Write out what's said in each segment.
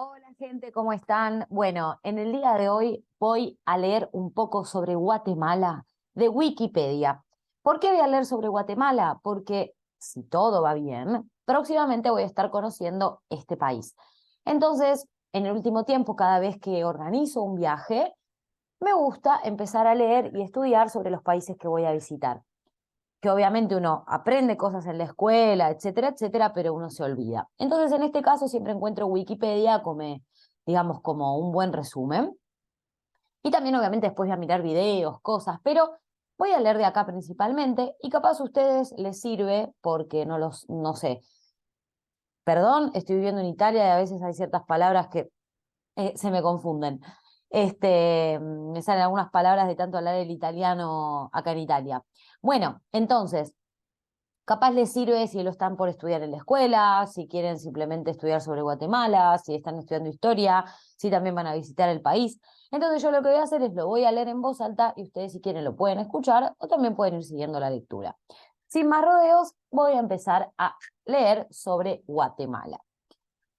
Hola gente, ¿cómo están? Bueno, en el día de hoy voy a leer un poco sobre Guatemala de Wikipedia. ¿Por qué voy a leer sobre Guatemala? Porque si todo va bien, próximamente voy a estar conociendo este país. Entonces, en el último tiempo, cada vez que organizo un viaje, me gusta empezar a leer y estudiar sobre los países que voy a visitar, que obviamente uno aprende cosas en la escuela, etcétera, etcétera, pero uno se olvida. Entonces, en este caso, siempre encuentro Wikipedia como, digamos, como un buen resumen. Y también, obviamente, después voy a mirar videos, cosas, pero voy a leer de acá principalmente y capaz a ustedes les sirve porque no sé. Perdón, estoy viviendo en Italia y a veces hay ciertas palabras que se me confunden. Me salen algunas palabras de tanto hablar el italiano acá en Italia. Bueno, entonces, capaz les sirve si lo están por estudiar en la escuela, si quieren simplemente estudiar sobre Guatemala, si están estudiando historia, si también van a visitar el país. Entonces yo lo que voy a hacer es lo voy a leer en voz alta y ustedes si quieren lo pueden escuchar o también pueden ir siguiendo la lectura. Sin más rodeos, voy a empezar a leer sobre Guatemala.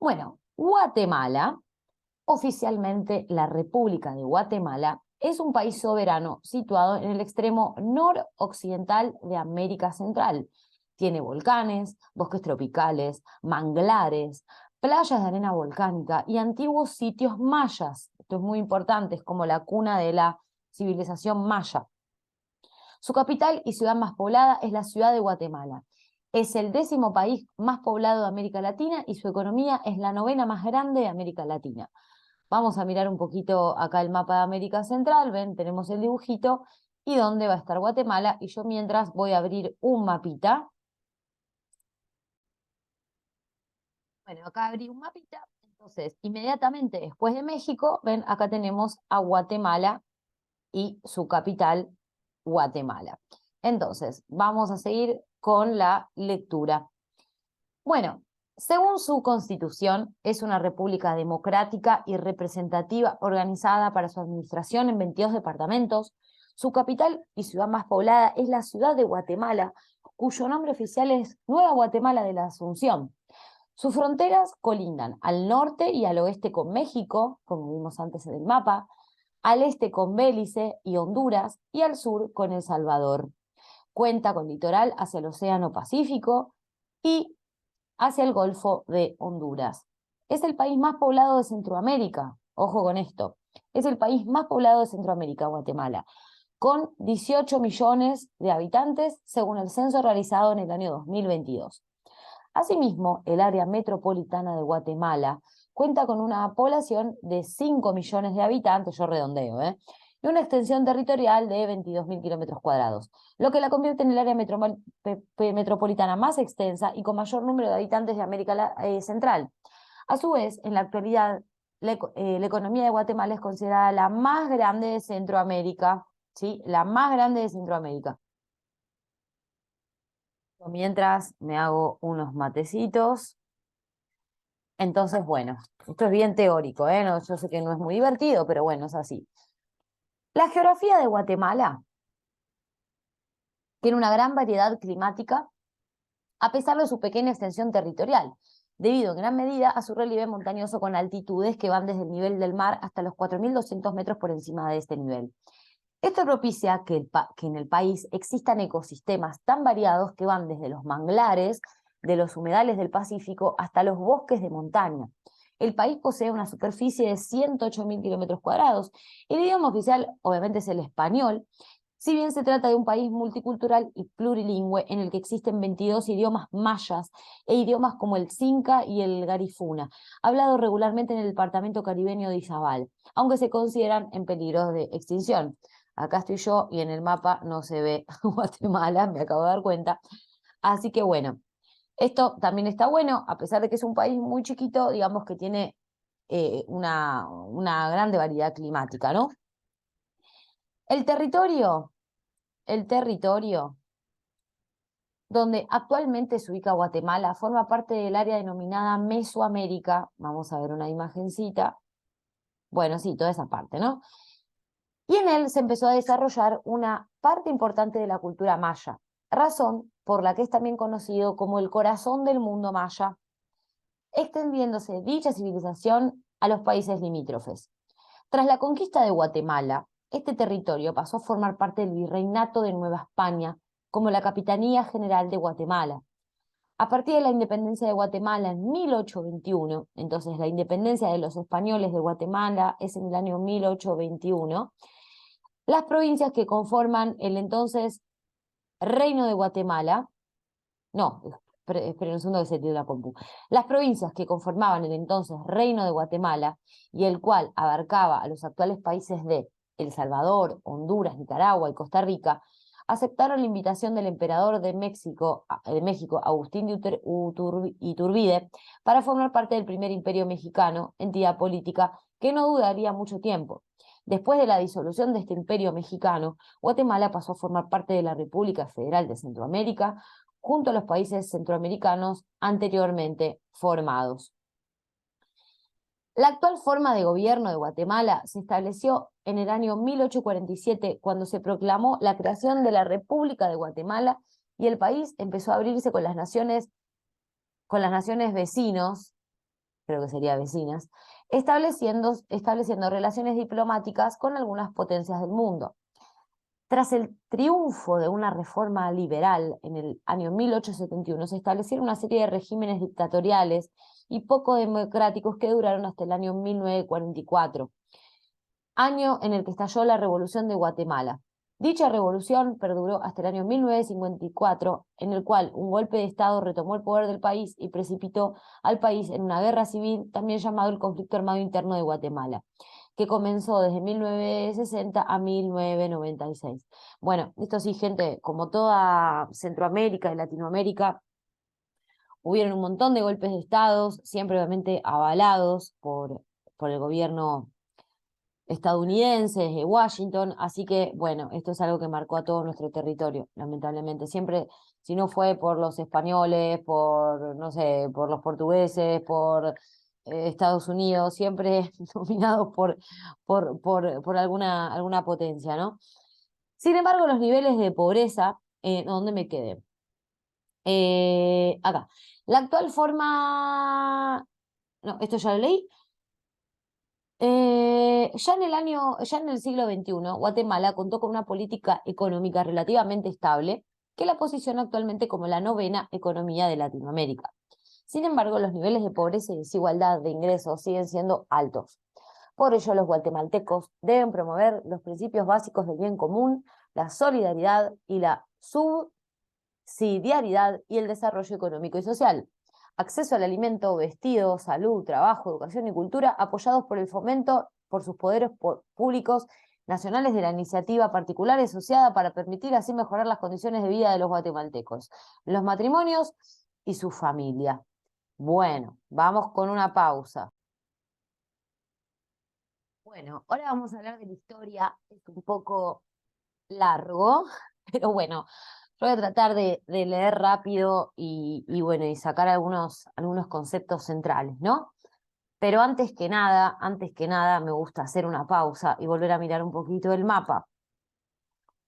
Bueno, Guatemala, oficialmente la República de Guatemala, es un país soberano situado en el extremo noroccidental de América Central. Tiene volcanes, bosques tropicales, manglares, playas de arena volcánica y antiguos sitios mayas. Esto es muy importante, es como la cuna de la civilización maya. Su capital y ciudad más poblada es la ciudad de Guatemala. Es el 10º país más poblado de América Latina y su economía es la 9ª más grande de América Latina. Vamos a mirar un poquito acá el mapa de América Central, ven, tenemos el dibujito y dónde va a estar Guatemala, y yo mientras voy a abrir un mapita. Bueno, acá abrí un mapita, entonces inmediatamente después de México, ven, acá tenemos a Guatemala y su capital, Guatemala. Entonces, vamos a seguir con la lectura. Bueno, según su constitución, es una república democrática y representativa organizada para su administración en 22 departamentos. Su capital y ciudad más poblada es la ciudad de Guatemala, cuyo nombre oficial es Nueva Guatemala de la Asunción. Sus fronteras colindan al norte y al oeste con México, como vimos antes en el mapa, al este con Belice y Honduras, y al sur con El Salvador. Cuenta con litoral hacia el Océano Pacífico y hacia el Golfo de Honduras. Es el país más poblado de Centroamérica, ojo con esto, es el país más poblado de Centroamérica, Guatemala, con 18 millones de habitantes según el censo realizado en el año 2022. Asimismo, el área metropolitana de Guatemala cuenta con una población de 5 millones de habitantes, yo redondeo, y una extensión territorial de 22.000 kilómetros cuadrados, lo que la convierte en el área metropolitana más extensa y con mayor número de habitantes de América Central. A su vez, en la actualidad, la economía de Guatemala es considerada la más grande de Centroamérica, ¿sí? La más grande de Centroamérica. Mientras me hago unos matecitos. Entonces, bueno, esto es bien teórico, ¿eh? No, yo sé que no es muy divertido, pero bueno, es así. La geografía de Guatemala tiene una gran variedad climática, a pesar de su pequeña extensión territorial, debido en gran medida a su relieve montañoso con altitudes que van desde el nivel del mar hasta los 4.200 metros por encima de este nivel. Esto propicia que en el país existan ecosistemas tan variados que van desde los manglares, de los humedales del Pacífico, hasta los bosques de montaña. El país posee una superficie de 108.000 kilómetros cuadrados. El idioma oficial, obviamente, es el español, si bien se trata de un país multicultural y plurilingüe en el que existen 22 idiomas mayas e idiomas como el Xinca y el Garifuna, hablado regularmente en el departamento caribeño de Izabal, aunque se consideran en peligro de extinción. Acá estoy yo y en el mapa no se ve Guatemala, me acabo de dar cuenta. Así que bueno, esto también está bueno, a pesar de que es un país muy chiquito, digamos que tiene una grande variedad climática, ¿no? El territorio, el territorio donde actualmente se ubica Guatemala forma parte del área denominada Mesoamérica. Vamos a ver una imagencita. Bueno, sí, toda esa parte, ¿no? Y en él se empezó a desarrollar una parte importante de la cultura maya, razón por la que es también conocido como el corazón del mundo maya, extendiéndose dicha civilización a los países limítrofes. Tras la conquista de Guatemala, este territorio pasó a formar parte del Virreinato de Nueva España como la Capitanía General de Guatemala. A partir de la independencia de Guatemala en 1821, entonces la independencia de los españoles de Guatemala es en el año 1821, las provincias que conforman el entonces Reino de Guatemala, no, esperen un segundo que se tiró la compu. Las provincias que conformaban el entonces Reino de Guatemala y el cual abarcaba a los actuales países de El Salvador, Honduras, Nicaragua y Costa Rica, aceptaron la invitación del emperador de México, Agustín de Iturbide, para formar parte del primer imperio mexicano, entidad política que no duraría mucho tiempo. Después de la disolución de este imperio mexicano, Guatemala pasó a formar parte de la República Federal de Centroamérica, junto a los países centroamericanos anteriormente formados. La actual forma de gobierno de Guatemala se estableció en el año 1847, cuando se proclamó la creación de la República de Guatemala y el país empezó a abrirse con las naciones vecinos, creo que sería vecinas, estableciendo relaciones diplomáticas con algunas potencias del mundo. Tras el triunfo de una reforma liberal en el año 1871, se establecieron una serie de regímenes dictatoriales y poco democráticos que duraron hasta el año 1944, año en el que estalló la Revolución de Guatemala. Dicha revolución perduró hasta el año 1954, en el cual un golpe de Estado retomó el poder del país y precipitó al país en una guerra civil, también llamado el conflicto armado interno de Guatemala, que comenzó desde 1960 a 1996. Bueno, esto sí, gente, como toda Centroamérica y Latinoamérica, hubieron un montón de golpes de Estado, siempre obviamente avalados por el gobierno estadounidense, de Washington, así que, bueno, esto es algo que marcó a todo nuestro territorio, lamentablemente. Siempre, si no fue por los españoles, por, no sé, por los portugueses, por Estados Unidos, siempre dominados por alguna potencia, ¿no? Sin embargo, los niveles de pobreza, ¿dónde me quedé? Acá. La actual forma... No, esto ya lo leí. Ya en el siglo XXI, Guatemala contó con una política económica relativamente estable que la posiciona actualmente como la novena economía de Latinoamérica. Sin embargo, los niveles de pobreza y desigualdad de ingresos siguen siendo altos. Por ello, los guatemaltecos deben promover los principios básicos del bien común, la solidaridad y la subsidiariedad y el desarrollo económico y social. Acceso al alimento, vestido, salud, trabajo, educación y cultura, apoyados por el fomento por sus poderes públicos nacionales de la iniciativa particular asociada para permitir así mejorar las condiciones de vida de los guatemaltecos, los matrimonios y su familia. Bueno, vamos con una pausa. Bueno, ahora vamos a hablar de la historia, es un poco largo, pero bueno, yo voy a tratar de leer rápido bueno, y sacar algunos conceptos centrales, ¿no? Pero antes que nada, me gusta hacer una pausa y volver a mirar un poquito el mapa.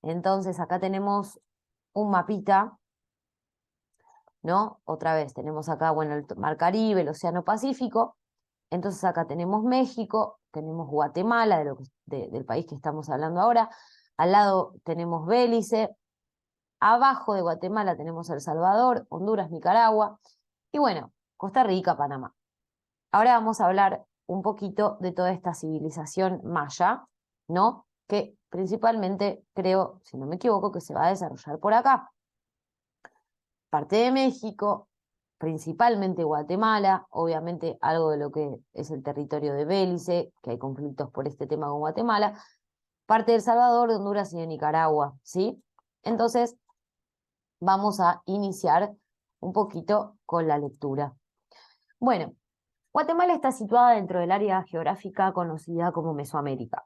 Entonces, acá tenemos un mapita, ¿no? Otra vez, tenemos acá, bueno, el Mar Caribe, el Océano Pacífico. Entonces, acá tenemos México, tenemos Guatemala, del país que estamos hablando ahora. Al lado tenemos Belice. Abajo de Guatemala tenemos El Salvador, Honduras, Nicaragua. Y bueno, Costa Rica, Panamá. Ahora vamos a hablar un poquito de toda esta civilización maya, ¿no? Que principalmente creo, si no me equivoco, que se va a desarrollar por acá. Parte de México, principalmente Guatemala, obviamente algo de lo que es el territorio de Belice, que hay conflictos por este tema con Guatemala, parte de El Salvador, de Honduras y de Nicaragua, ¿sí? Entonces, vamos a iniciar un poquito con la lectura. Bueno, Guatemala está situada dentro del área geográfica conocida como Mesoamérica.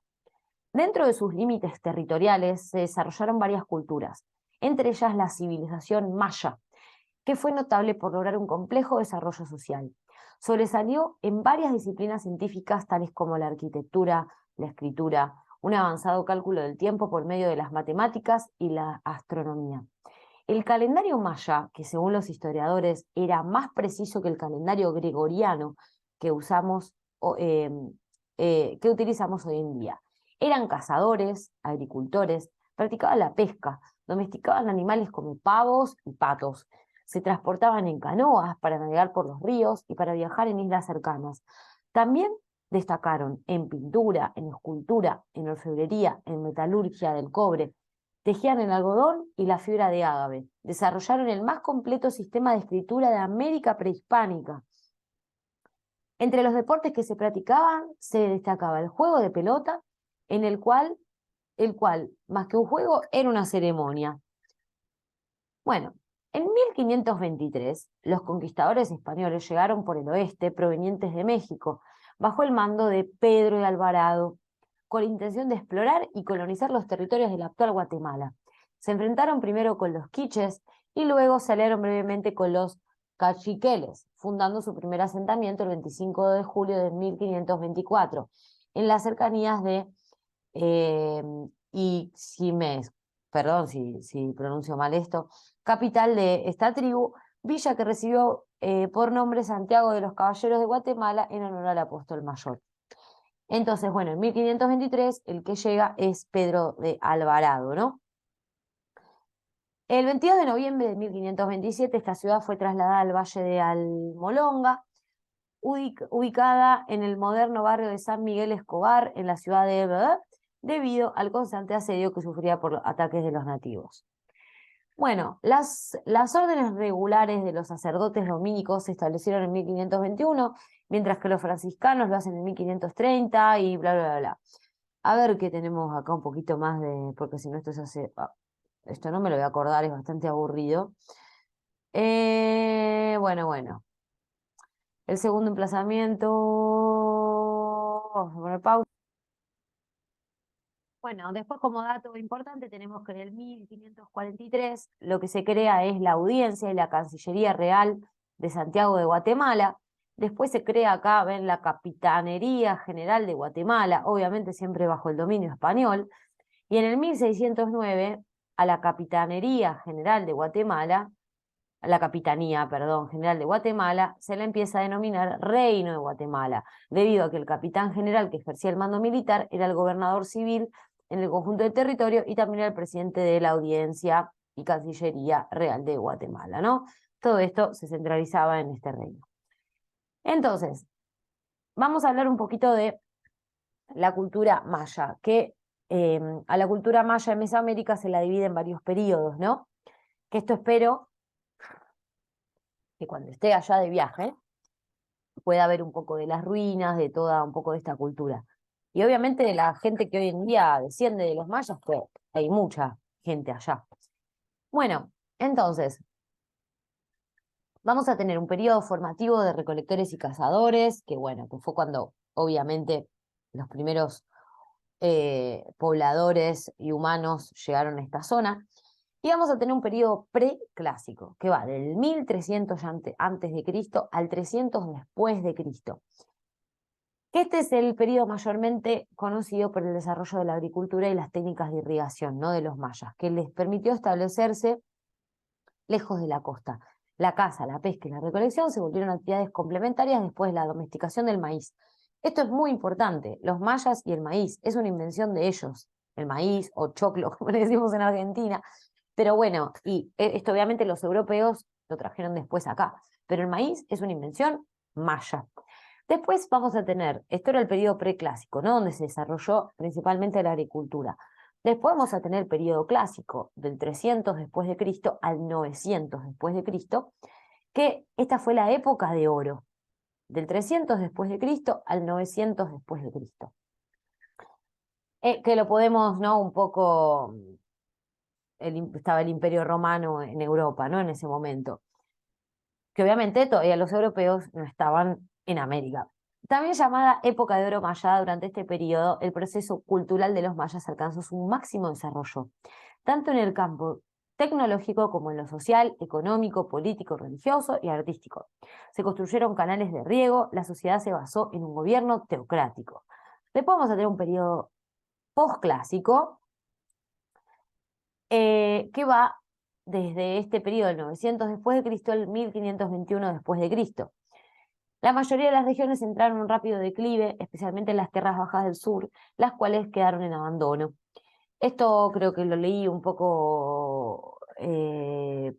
Dentro de sus límites territoriales se desarrollaron varias culturas, entre ellas la civilización maya, que fue notable por lograr un complejo desarrollo social. Sobresalió en varias disciplinas científicas tales como la arquitectura, la escritura, un avanzado cálculo del tiempo por medio de las matemáticas y la astronomía. El calendario maya, que según los historiadores era más preciso que el calendario gregoriano que usamos que utilizamos hoy en día. Eran cazadores, agricultores, practicaban la pesca, domesticaban animales como pavos y patos, se transportaban en canoas para navegar por los ríos y para viajar en islas cercanas. También destacaron en pintura, en escultura, en orfebrería, en metalurgia del cobre. Tejían el algodón y la fibra de ágave. Desarrollaron el más completo sistema de escritura de América prehispánica. Entre los deportes que se practicaban se destacaba el juego de pelota, en el cual, más que un juego, era una ceremonia. Bueno, en 1523, los conquistadores españoles llegaron por el oeste, provenientes de México, bajo el mando de Pedro de Alvarado, con la intención de explorar y colonizar los territorios de la actual Guatemala. Se enfrentaron primero con los quiches y luego se aliaron brevemente con los cachiqueles, fundando su primer asentamiento el 25 de julio de 1524, en las cercanías de Iximés, perdón si pronuncio mal esto, capital de esta tribu, villa que recibió por nombre Santiago de los Caballeros de Guatemala en honor al apóstol mayor. Entonces, bueno, en 1523 el que llega es Pedro de Alvarado, ¿no? El 22 de noviembre de 1527 esta ciudad fue trasladada al Valle de Almolonga, ubicada en el moderno barrio de San Miguel Escobar, en la ciudad de Ebé, debido al constante asedio que sufría por ataques de los nativos. Bueno, las órdenes regulares de los sacerdotes dominicos se establecieron en 1521, mientras que los franciscanos lo hacen en 1530 y bla, bla, bla, bla. A ver qué tenemos acá un poquito más de, porque si no esto se hace, esto no me lo voy a acordar, es bastante aburrido. Bueno. El segundo emplazamiento, vamos a poner pausa. Bueno, después como dato importante tenemos que en el 1543 lo que se crea es la Audiencia y la Cancillería Real de Santiago de Guatemala. Después se crea acá, ven, la Capitanería General de Guatemala, obviamente siempre bajo el dominio español. Y en el 1609 a la Capitanería General de Guatemala, a la Capitanía, perdón, General de Guatemala, se la empieza a denominar Reino de Guatemala, debido a que el capitán general que ejercía el mando militar era el gobernador civil en el conjunto del territorio y también era el presidente de la Audiencia y Cancillería Real de Guatemala, ¿no? Todo esto se centralizaba en este reino. Entonces, vamos a hablar un poquito de la cultura maya, que a la cultura maya en Mesoamérica se la divide en varios periodos, ¿no? Que esto espero que cuando esté allá de viaje pueda ver un poco de las ruinas, de toda un poco de esta cultura. Y obviamente de la gente que hoy en día desciende de los mayas, pues hay mucha gente allá. Bueno, entonces, vamos a tener un periodo formativo de recolectores y cazadores, que bueno, que fue cuando obviamente los primeros pobladores y humanos llegaron a esta zona. Y vamos a tener un periodo preclásico, que va del 1300 antes de Cristo al 300 después de Cristo. Este es el periodo mayormente conocido por el desarrollo de la agricultura y las técnicas de irrigación, ¿no?, de los mayas, que les permitió establecerse lejos de la costa. La caza, la pesca y la recolección se volvieron actividades complementarias después de la domesticación del maíz. Esto es muy importante. Los mayas y el maíz es una invención de ellos. El maíz o choclo, como le decimos en Argentina. Pero bueno, y esto obviamente los europeos lo trajeron después acá. Pero el maíz es una invención maya. Después vamos a tener, esto era el periodo preclásico, ¿no?, donde se desarrolló principalmente la agricultura. Después vamos a tener el periodo clásico, del 300 después de Cristo al 900 después de Cristo, que esta fue la época de oro, del 300 después de Cristo al 900 después de Cristo. Que lo podemos, ¿no?, un poco, estaba el Imperio Romano en Europa, ¿no?, en ese momento, que obviamente todavía los europeos no estaban en América. También llamada época de oro maya, durante este periodo el proceso cultural de los mayas alcanzó su máximo desarrollo, tanto en el campo tecnológico como en lo social, económico, político, religioso y artístico. Se construyeron canales de riego, la sociedad se basó en un gobierno teocrático. Después vamos a tener un periodo posclásico, que va desde este periodo del 900 después de Cristo al 1521 después de Cristo. La mayoría de las regiones entraron en un rápido declive, especialmente en las tierras bajas del sur, las cuales quedaron en abandono. Esto creo que lo leí un poco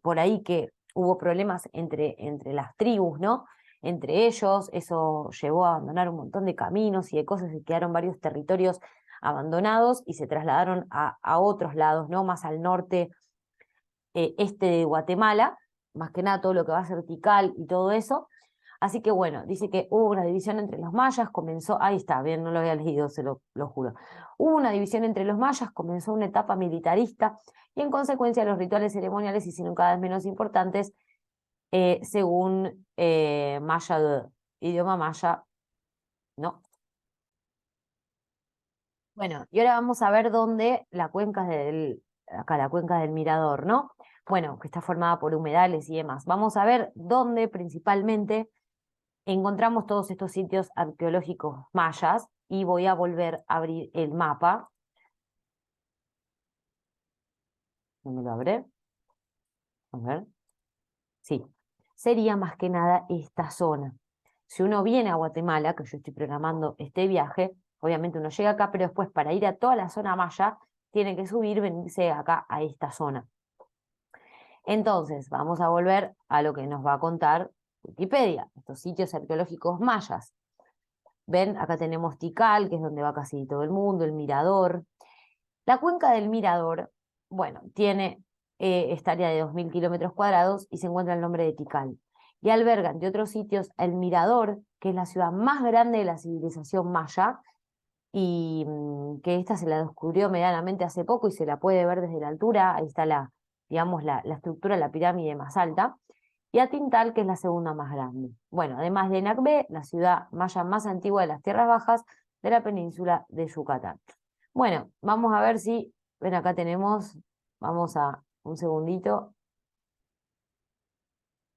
por ahí, que hubo problemas entre las tribus, ¿no? Entre ellos, eso llevó a abandonar un montón de caminos y de cosas, y quedaron varios territorios abandonados y se trasladaron a otros lados, ¿no? Más al norte, este de Guatemala, más que nada todo lo que va a ser Tikal y todo eso. Así que bueno, dice que hubo una división entre los mayas, comenzó, ahí está, bien, no lo había leído, lo juro. Hubo una división entre los mayas, comenzó una etapa militarista y en consecuencia los rituales ceremoniales se hicieron cada vez menos importantes según maya, idioma maya, ¿no? Bueno, y ahora vamos a ver dónde acá la cuenca del Mirador, ¿no? Bueno, que está formada por humedales y demás. Vamos a ver dónde principalmente encontramos todos estos sitios arqueológicos mayas y voy a volver a abrir el mapa. ¿No me lo abre? A ver. Sí, sería más que nada esta zona. Si uno viene a Guatemala, que yo estoy programando este viaje, obviamente uno llega acá, pero después para ir a toda la zona maya, tiene que subir, venirse acá a esta zona. Entonces, vamos a volver a lo que nos va a contar Wikipedia, estos sitios arqueológicos mayas. Ven, acá tenemos Tikal, que es donde va casi todo el mundo, el Mirador. La cuenca del Mirador, bueno, tiene esta área de 2.000 kilómetros cuadrados y se encuentra el nombre de Tikal. Y alberga, entre otros sitios, el Mirador, que es la ciudad más grande de la civilización maya, y que esta se la descubrió medianamente hace poco y se la puede ver desde la altura. Ahí está digamos, la estructura, la pirámide más alta. Y a Tintal, que es la segunda más grande. Bueno, además de Nacbé, la ciudad maya más antigua de las tierras bajas de la península de Yucatán. Bueno, vamos a ver si, ven acá tenemos, vamos a un segundito.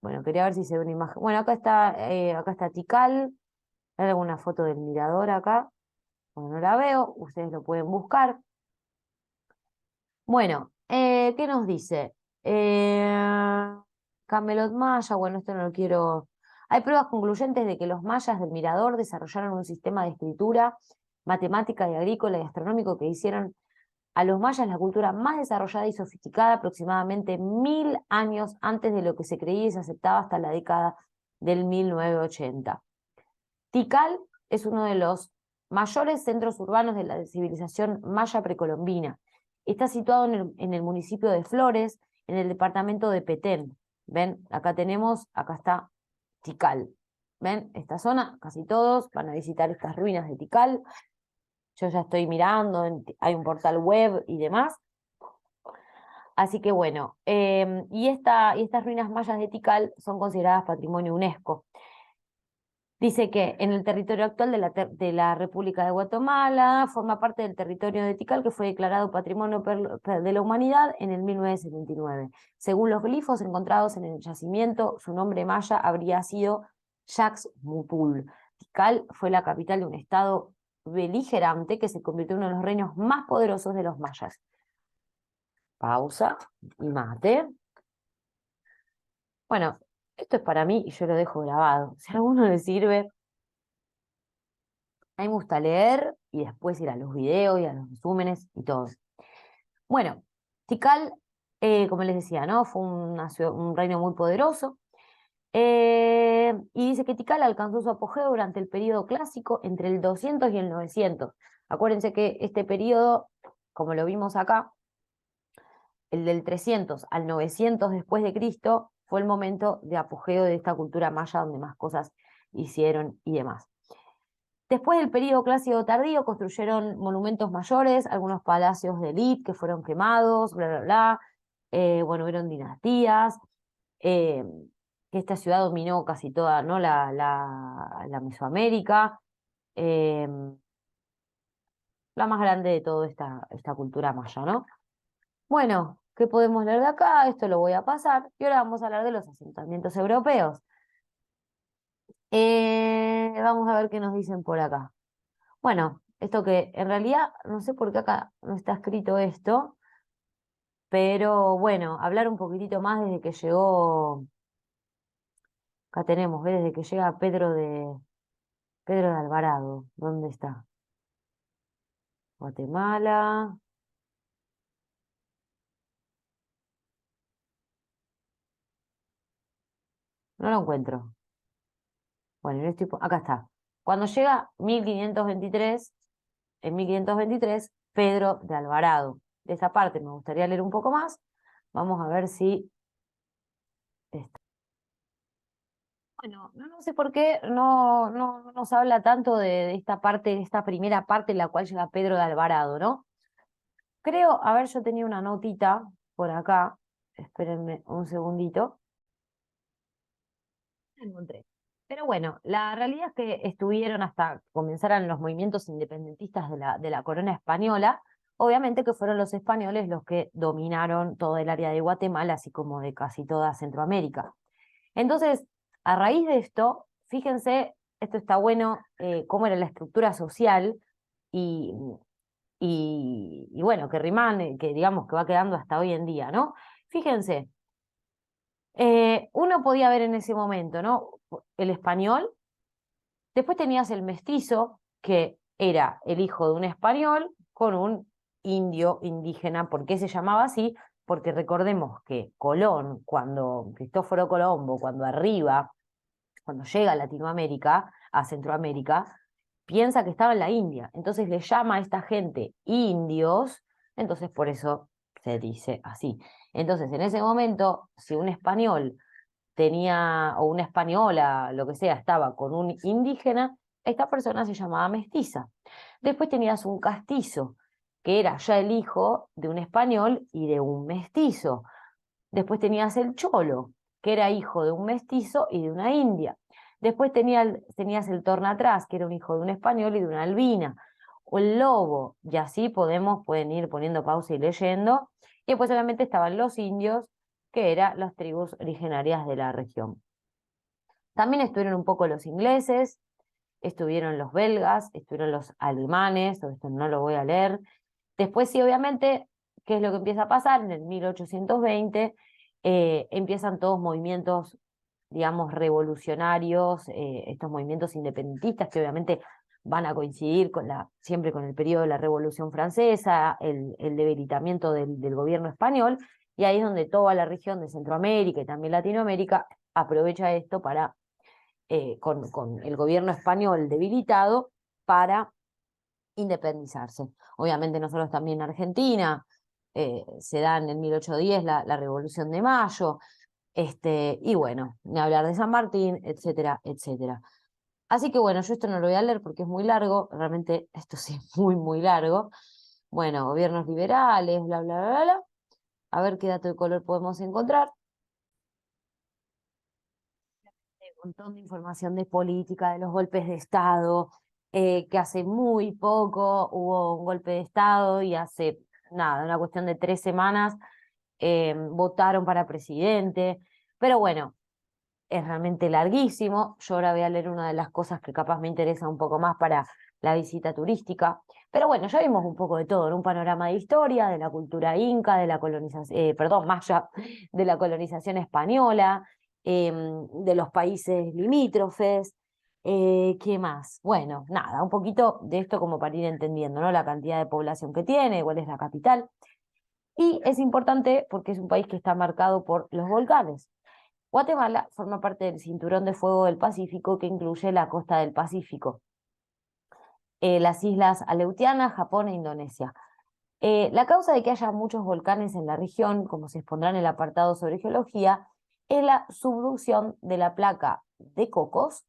Bueno, quería ver si se ve una imagen. Bueno, acá está Tikal. ¿Hay alguna foto del mirador acá? Bueno, no la veo, ustedes lo pueden buscar. Bueno, ¿qué nos dice? Camelot Maya, bueno, esto no lo quiero. Hay pruebas concluyentes de que los mayas del Mirador desarrollaron un sistema de escritura, matemática y agrícola y astronómico que hicieron a los mayas la cultura más desarrollada y sofisticada aproximadamente 1.000 años antes de lo que se creía y se aceptaba hasta la década del 1980. Tikal es uno de los mayores centros urbanos de la civilización maya precolombina. Está situado en el municipio de Flores, en el departamento de Petén. ¿Ven? Acá está Tikal. ¿Ven? Esta zona, casi todos van a visitar estas ruinas de Tikal. Yo ya estoy mirando, hay un portal web y demás. Así que bueno, y estas ruinas mayas de Tikal son consideradas Patrimonio UNESCO. Dice que en el territorio actual de la República de Guatemala forma parte del territorio de Tikal, que fue declarado Patrimonio de la Humanidad en el 1979. Según los glifos encontrados en el yacimiento, su nombre maya habría sido Yaxmupul. Tikal fue la capital de un estado beligerante que se convirtió en uno de los reinos más poderosos de los mayas. Pausa y mate. Bueno, esto es para mí y yo lo dejo grabado. Si a alguno le sirve, a mí me gusta leer y después ir a los videos y a los resúmenes y todo. Bueno, Tikal, como les decía, ¿no? Fue un reino muy poderoso. Y dice que Tikal alcanzó su apogeo durante el periodo clásico entre el 200 y el 900. Acuérdense que este periodo, como lo vimos acá, el del 300 al 900 después de Cristo, fue el momento de apogeo de esta cultura maya donde más cosas hicieron y demás. Después del periodo clásico tardío construyeron monumentos mayores, algunos palacios de élite que fueron quemados, bla, bla, bla. Bueno, hubieron dinastías, que esta ciudad dominó casi toda, ¿no? la Mesoamérica, eh, la más grande de toda esta cultura maya, ¿no? Bueno, ¿qué podemos leer de acá? Esto lo voy a pasar y ahora vamos a hablar de los asentamientos europeos. Vamos a ver qué nos dicen por acá. Bueno, esto que en realidad no sé por qué acá no está escrito esto, pero bueno, hablar un poquitito más desde que llegó Acá tenemos, ¿ves? Desde que llega Pedro de Alvarado. ¿Dónde está? Guatemala. No lo encuentro. Bueno, acá está. Cuando llega 1523, en 1523, Pedro de Alvarado. De esa parte me gustaría leer un poco más. Vamos a ver si está. Bueno, no sé por qué no nos habla tanto de esta parte, de esta primera parte en la cual llega Pedro de Alvarado, ¿no? Creo, a ver, yo tenía una notita por acá. Espérenme un segundito. La encontré. Pero bueno, la realidad es que estuvieron hasta que comenzaran los movimientos independentistas de la corona española. Obviamente que fueron los españoles los que dominaron todo el área de Guatemala, así como de casi toda Centroamérica. Entonces, a raíz de esto, fíjense, esto está bueno, cómo era la estructura social y, y bueno, que riman, que digamos que va quedando hasta hoy en día, ¿no? Fíjense, uno podía ver en ese momento, ¿no? El español, después tenías el mestizo, que era el hijo de un español con un indio indígena. ¿Por qué se llamaba así? Porque recordemos que Colón, cuando Cristóforo Colombo, cuando llega a Latinoamérica, a Centroamérica, piensa que estaba en la India. Entonces le llama a esta gente indios, entonces por eso se dice así. Entonces, en ese momento, si un español tenía, o una española, lo que sea, estaba con un indígena, esta persona se llamaba mestiza. Después tenías un castizo, que era ya el hijo de un español y de un mestizo. Después tenías el cholo, que era hijo de un mestizo y de una india. Después tenías el tornatrás, que era un hijo de un español y de una albina. O el lobo, y así pueden ir poniendo pausa y leyendo. Y después solamente estaban los indios, que eran las tribus originarias de la región. También estuvieron un poco los ingleses, estuvieron los belgas, estuvieron los alemanes, todo esto no lo voy a leer. Después sí, obviamente, ¿qué es lo que empieza a pasar? En el 1820 empiezan todos movimientos, digamos, revolucionarios, estos movimientos independentistas que obviamente van a coincidir siempre con el periodo de la Revolución Francesa, el debilitamiento del gobierno español, y ahí es donde toda la región de Centroamérica y también Latinoamérica aprovecha esto con el gobierno español debilitado para independizarse. Obviamente nosotros también en Argentina, se da en el 1810 la Revolución de Mayo, y bueno, ni hablar de San Martín, etcétera, etcétera. Así que bueno, yo esto no lo voy a leer porque es muy largo, realmente esto sí es muy, muy largo. Bueno, gobiernos liberales, bla, bla, bla, bla. A ver qué dato de color podemos encontrar. Un montón de información de política, de los golpes de Estado, que hace muy poco hubo un golpe de Estado y hace, nada, una cuestión de 3 semanas, votaron para presidente. Pero bueno, es realmente larguísimo. Yo ahora voy a leer una de las cosas que capaz me interesa un poco más para la visita turística. Pero bueno, ya vimos un poco de todo, en un panorama de historia, de la cultura inca, de la colonización, perdón, maya, de la colonización española, de los países limítrofes. ¿Qué más? Bueno, nada, un poquito de esto como para ir entendiendo, ¿no? La cantidad de población que tiene, cuál es la capital. Y es importante porque es un país que está marcado por los volcanes. Guatemala forma parte del Cinturón de Fuego del Pacífico, que incluye la costa del Pacífico, las islas Aleutianas, Japón e Indonesia. La causa de que haya muchos volcanes en la región, como se expondrá en el apartado sobre geología, es la subducción de la placa de Cocos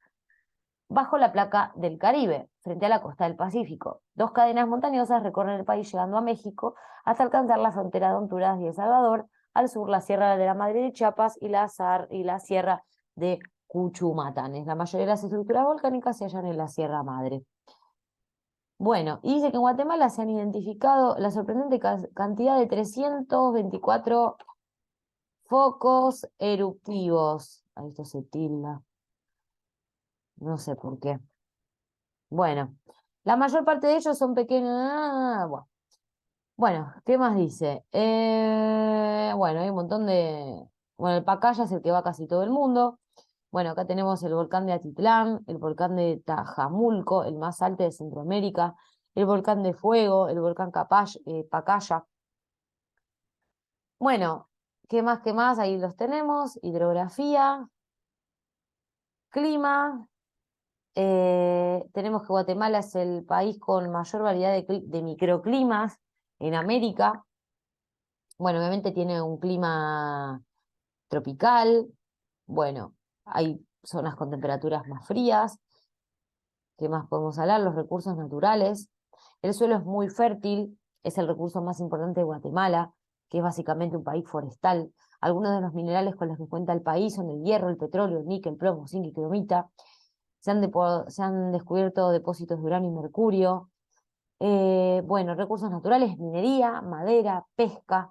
bajo la placa del Caribe, frente a la costa del Pacífico. Dos cadenas montañosas recorren el país llegando a México hasta alcanzar la frontera de Honduras y El Salvador, al sur la Sierra de la Madre de Chiapas y la Sierra de Cuchumatanes. La mayoría de las estructuras volcánicas se hallan en la Sierra Madre. Bueno, y dice que en Guatemala se han identificado la sorprendente cantidad de 324 focos eruptivos. Ahí esto se tilda, no sé por qué. Bueno, la mayor parte de ellos son pequeños. Bueno, ¿qué más dice? Bueno, hay un montón de. Bueno, el Pacaya es el que va casi todo el mundo. Bueno, acá tenemos el volcán de Atitlán, el volcán de Tajamulco, el más alto de Centroamérica, el volcán de Fuego, el volcán Pacaya. Bueno, ¿qué más? ¿Qué más? Ahí los tenemos. Hidrografía, clima. Tenemos que Guatemala es el país con mayor variedad de microclimas en América. Bueno, obviamente tiene un clima tropical. Bueno, hay zonas con temperaturas más frías. ¿Qué más podemos hablar? Los recursos naturales. El suelo es muy fértil, es el recurso más importante de Guatemala, que es básicamente un país forestal. Algunos de los minerales con los que cuenta el país son el hierro, el petróleo, el níquel, plomo, zinc y cromita. Se han descubierto depósitos de uranio y mercurio. Bueno, recursos naturales, minería, madera, pesca,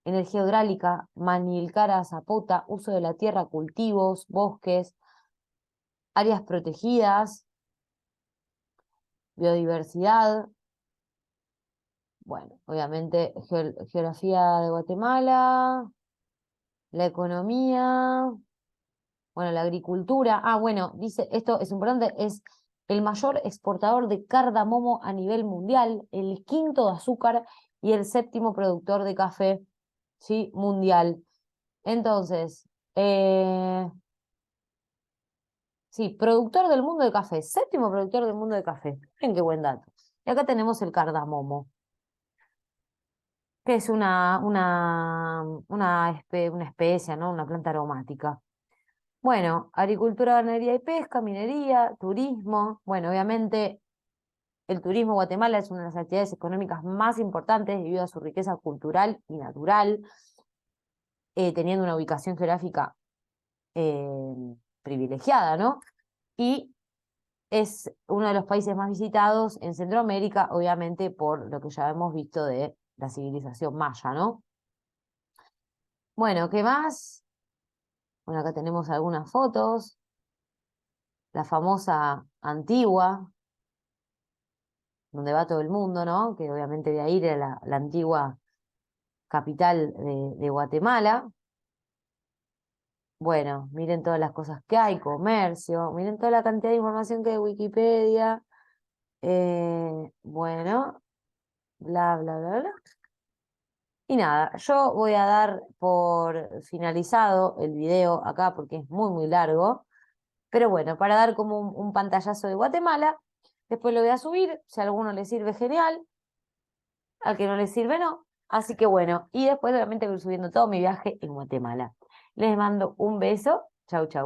energía hidráulica, manilcara, zapota, uso de la tierra, cultivos, bosques, áreas protegidas, biodiversidad. Bueno, obviamente geografía de Guatemala, la economía, bueno, la agricultura. Ah, bueno, dice, esto es importante, es el mayor exportador de cardamomo a nivel mundial, el quinto de azúcar y el séptimo productor de café, ¿sí? Mundial. Entonces, sí, productor del mundo de café, séptimo productor del mundo de café. Miren qué buen dato. Y acá tenemos el cardamomo, que es una especia, ¿no? Una planta aromática. Bueno, agricultura, ganadería y pesca, minería, turismo. Bueno, obviamente el turismo en Guatemala es una de las actividades económicas más importantes debido a su riqueza cultural y natural, teniendo una ubicación geográfica eh, privilegiada, ¿no? Y es uno de los países más visitados en Centroamérica, obviamente por lo que ya hemos visto de la civilización maya, ¿no? Bueno, ¿qué más? Bueno, acá tenemos algunas fotos. La famosa Antigua, donde va todo el mundo, ¿no? Que obviamente de ahí era la antigua capital de Guatemala. Bueno, miren todas las cosas que hay, comercio, miren toda la cantidad de información que hay de Wikipedia. Bueno, bla, bla, bla, bla. Y nada, yo voy a dar por finalizado el video acá porque es muy, muy largo. Pero bueno, para dar como un pantallazo de Guatemala, después lo voy a subir. Si a alguno le sirve, genial. Al que no le sirve, no. Así que bueno, y después obviamente voy subiendo todo mi viaje en Guatemala. Les mando un beso. Chau, chau.